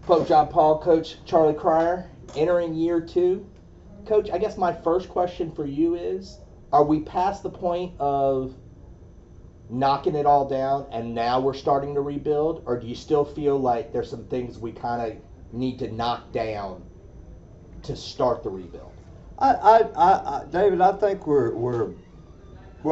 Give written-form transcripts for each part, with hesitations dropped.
Pope John Paul, Coach Charlie Cryer, entering year two. Coach, I guess my first question for you is, are we past the point of knocking it all down and now we're starting to rebuild? Or do you still feel like there's some things we kind of need to knock down to start the rebuild? David, I think we're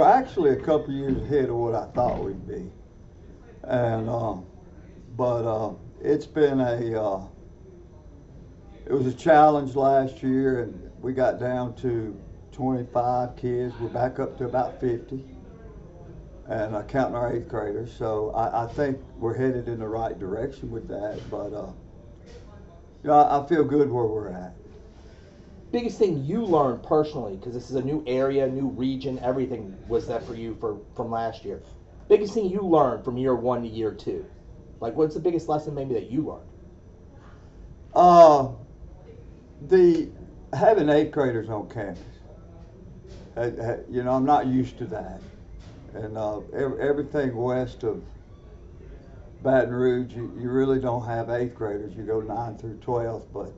actually a couple years ahead of what I thought we'd be, and but it's been it was a challenge last year, and we got down to 25 kids. We're back up to about 50, and counting our eighth graders. So I think we're headed in the right direction with that. But I feel good where we're at. Biggest thing you learned personally, because this is a new area, new region, everything was that for you from last year. Biggest thing you learned from year one to year two, like what's the biggest lesson maybe that you learned? Uh, the having eighth graders on campus. I'm not used to that, and everything west of Baton Rouge, you really don't have eighth graders. You go 9 through 12th, but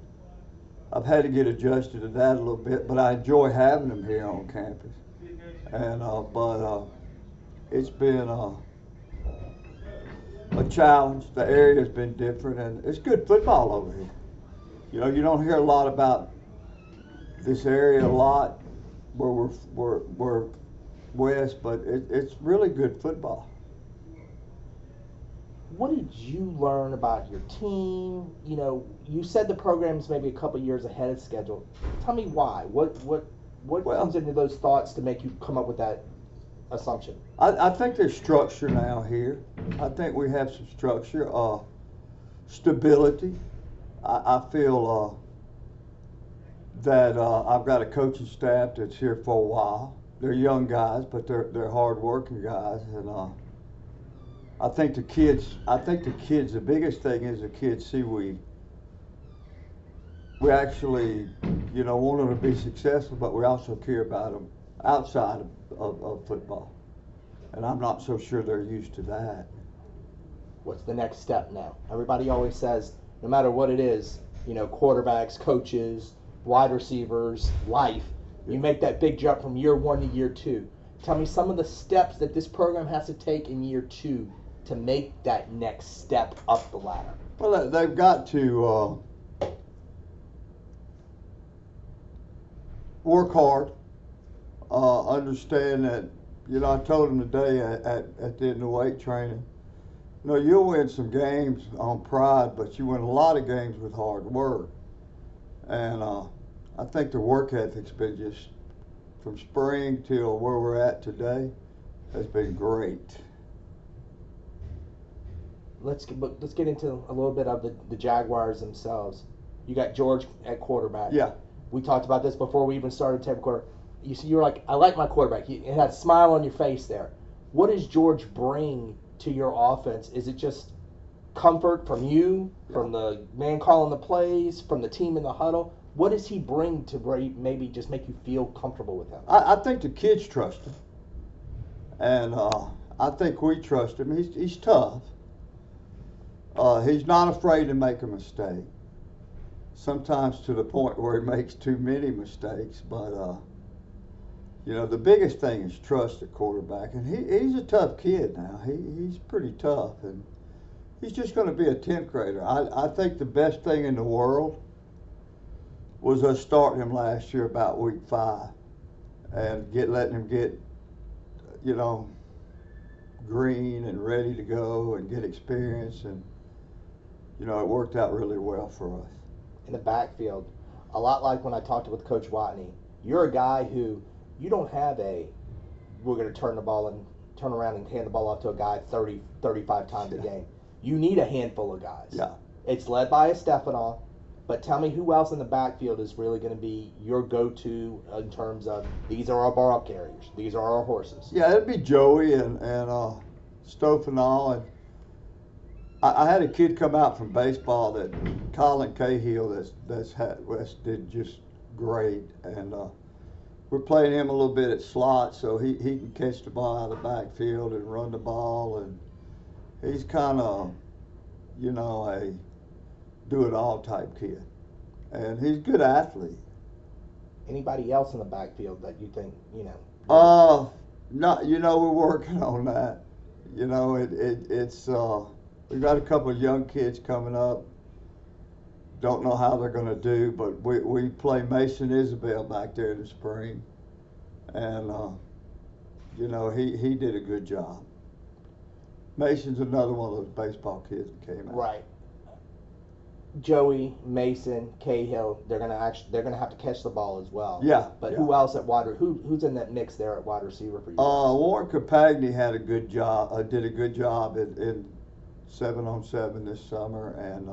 I've had to get adjusted to that a little bit. But I enjoy having them here on campus, and but it's been a challenge. The area has been different, and it's good football over here. You don't hear a lot about this area a lot where we're west, but it's really good football. What did you learn about your team? You said the program's maybe a couple years ahead of schedule. Tell me why. What Well, comes into those thoughts to make you come up with that assumption? I think there's structure now here. I think we have some structure, stability. I feel that I've got a coaching staff that's here for a while. They're young guys, but they're hard-working guys, and I think the kids. The biggest thing is the kids see we actually, want them to be successful, but we also care about them outside of football, and I'm not so sure they're used to that. What's the next step now? Everybody always says, no matter what it is, quarterbacks, coaches, wide receivers, life, you make that big jump from year one to year two. Tell me some of the steps that this program has to take in year two to make that next step up the ladder. Well, they've got to work hard, understand that, I told them today at the end of weight training, you'll win some games on pride, but you win a lot of games with hard work. And I think the work ethic's been just from spring till where we're at today has been great. Let's get into a little bit of the Jaguars themselves. You got George at quarterback. Yeah. We talked about this before we even started tape quarter. You were like, I like my quarterback. It had a smile on your face there. What does George bring to your offense? Is it just comfort from you, from the man calling the plays, from the team in the huddle? What does he bring to maybe just make you feel comfortable with him? I think the kids trust him, and I think we trust him. He's tough. He's not afraid to make a mistake. Sometimes to the point where he makes too many mistakes, but the biggest thing is trust at quarterback, and he's a tough kid now. He's pretty tough, and he's just going to be a 10th grader. I think the best thing in the world was us starting him last year about week 5 and letting him get, green and ready to go and get experience, and it worked out really well for us. In the backfield, a lot like when I talked with Coach Watney, you're a guy who you don't have we're going to turn around and hand the ball off to a guy 30, 35 times a game. You need a handful of guys. Yeah. It's led by a Stefano, but tell me who else in the backfield is really going to be your go-to in terms of these are our ball carriers, these are our horses. Yeah, it'd be Joey and Stefano, and I had a kid come out from baseball that Colin Cahill that's did just great, and we're playing him a little bit at slot, so he can catch the ball out of the backfield and run the ball, and he's kind of, a do-it-all type kid. And he's a good athlete. Anybody else in the backfield that you think, Not, we're working on that. It's we've got a couple of young kids coming up. Don't know how they're going to do, but we play Mason Isabel back there in the spring, and he did a good job. Mason's another one of those baseball kids that came out. Right. Joey, Mason, Cahill, they're gonna have to catch the ball as well. Yeah. But yeah. who else at who's in that mix there at wide receiver for you? Warren Capagni had a good job. Did a good job in 7-on-7 this summer, and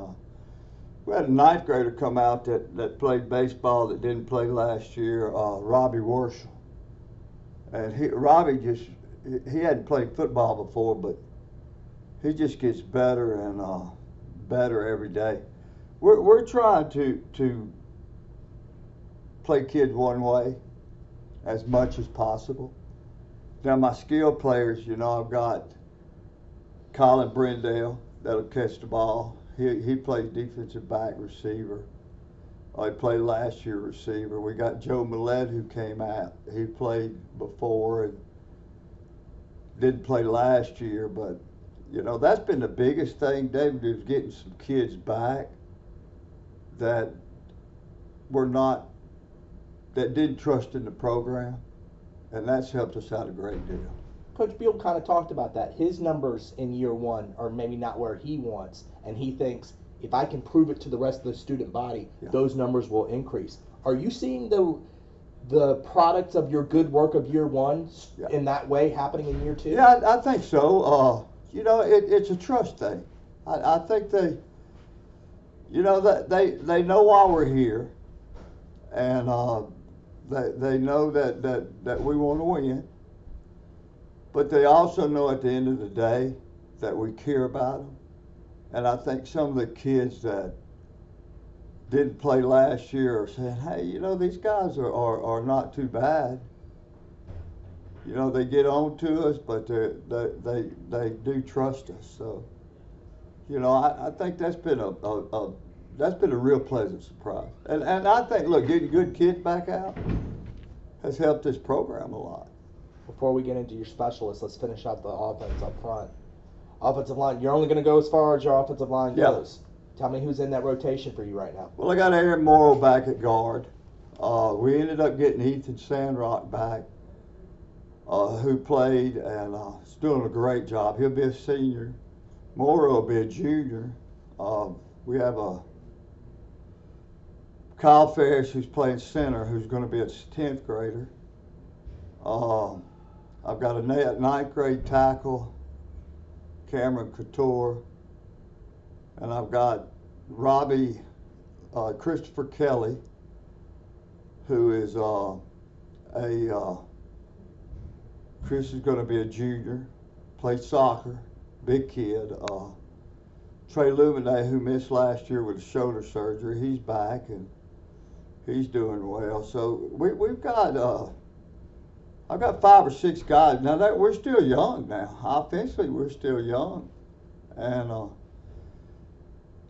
we had a ninth grader come out that played baseball that didn't play last year. Robbie Warshall, and Robbie he hadn't played football before, but he just gets better and better every day. We're trying to play kids one way as much as possible. Now my skill players, I've got Colin Brindale that'll catch the ball. He plays defensive back, receiver. He played last year receiver. We got Joe Millett who came out. He played before and didn't play last year, but that's been the biggest thing, David, is getting some kids back that didn't trust in the program, and that's helped us out a great deal. Coach Beal kind of talked about that. His numbers in year one are maybe not where he wants, and he thinks if I can prove it to the rest of the student body, those numbers will increase. Are you seeing the products of your good work of year one in that way happening in year two? Yeah, I think so. It's a trust thing. I think they know why we're here, and they know that we want to win. But they also know at the end of the day that we care about them. And I think some of the kids that didn't play last year are saying, hey, these guys are not too bad. They get on to us, but they do trust us. So, I think that's been a real pleasant surprise. And I think, look, getting good kids back out has helped this program a lot. Before we get into your specialists, let's finish out the offense up front. Offensive line, you're only going to go as far as your offensive line goes. Tell me who's in that rotation for you right now. Well, I got Aaron Morrow back at guard. We ended up getting Ethan Sandrock back, who played and is doing a great job. He'll be a senior. Morrow will be a junior. We have Kyle Ferris, who's playing center, who's going to be a 10th grader. I've got a 9th grade tackle, Cameron Couture, and I've got Robbie Christopher Kelly, who is Chris is going to be a junior, plays soccer, big kid. Trey Luminay, who missed last year with a shoulder surgery, he's back and he's doing well. So we've got I've got 5 or 6 guys. Now that we're still young now. Offensively, we're still young, and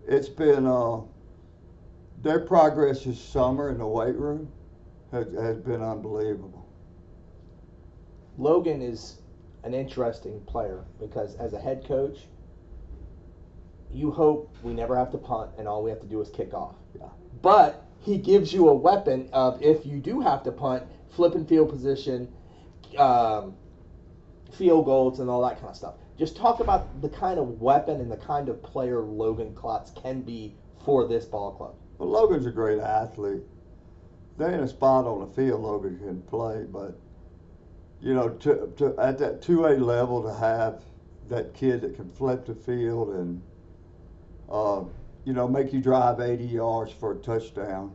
it's been their progress this summer in the weight room has been unbelievable. Logan is an interesting player because as a head coach, you hope we never have to punt and all we have to do is kick off. Yeah. But he gives you a weapon of if you do have to punt, flipping field position, field goals, and all that kind of stuff. Just talk about the kind of weapon and the kind of player Logan Klotz can be for this ball club. Well, Logan's a great athlete. There ain't a spot on the field Logan can play, but to at that 2A level to have that kid that can flip the field and make you drive 80 yards for a touchdown,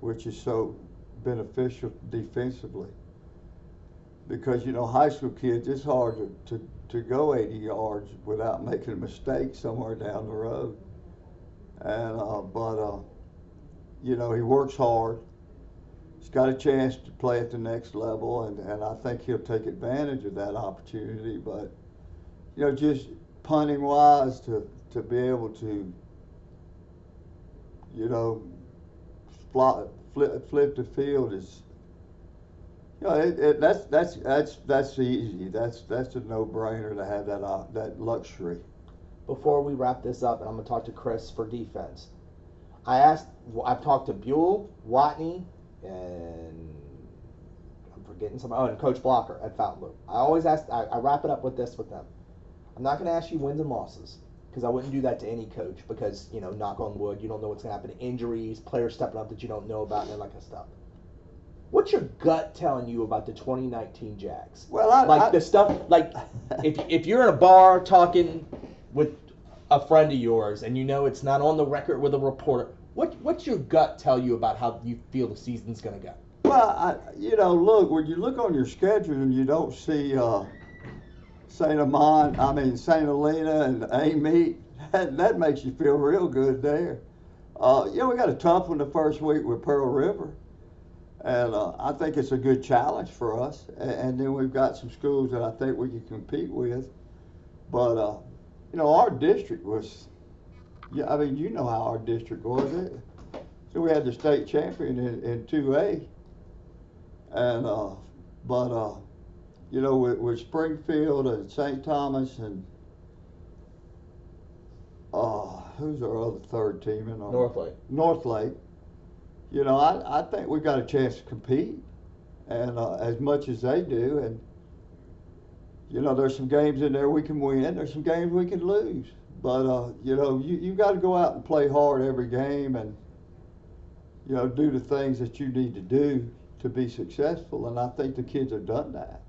which is so beneficial defensively. Because high school kids, it's hard to go 80 yards without making a mistake somewhere down the road. And he works hard. He's got a chance to play at the next level, and I think he'll take advantage of that opportunity. But just punting wise, to be able to you know, flip the field is, you know, that's easy. That's a no-brainer to have that luxury. Before we wrap this up, and I'm going to talk to Chris for defense. I've talked to Buell, Watney, and I'm forgetting somebody. Oh, and Coach Blocker at Fountain Loop. I wrap it up with this with them. I'm not going to ask you wins and losses because I wouldn't do that to any coach because, you know, knock on wood, you don't know what's going to happen. Injuries, players stepping up that you don't know about, and that kind of stuff. What's your gut telling you about the 2019 Jags? Well, the stuff, like, if you're in a bar talking with a friend of yours and you know it's not on the record with a reporter, what's your gut tell you about how you feel the season's going to go? Well, you know, look, when you look on your schedule and you don't see St. Helena and Amite, that makes you feel real good there. You know, we got a tough one the first week with Pearl River. And I think it's a good challenge for us. And then we've got some schools that I think we can compete with. But, you know, our district was, yeah, I mean, you know how our district was. So we had the state champion in 2A. And, you know, with Springfield and St. Thomas and, who's our other third team in our? Northlake. You know, I think we've got a chance to compete, and as much as they do. And, you know, there's some games in there we can win. There's some games we can lose. But, you know, you got to go out and play hard every game and, you know, do the things that you need to do to be successful. And I think the kids have done that.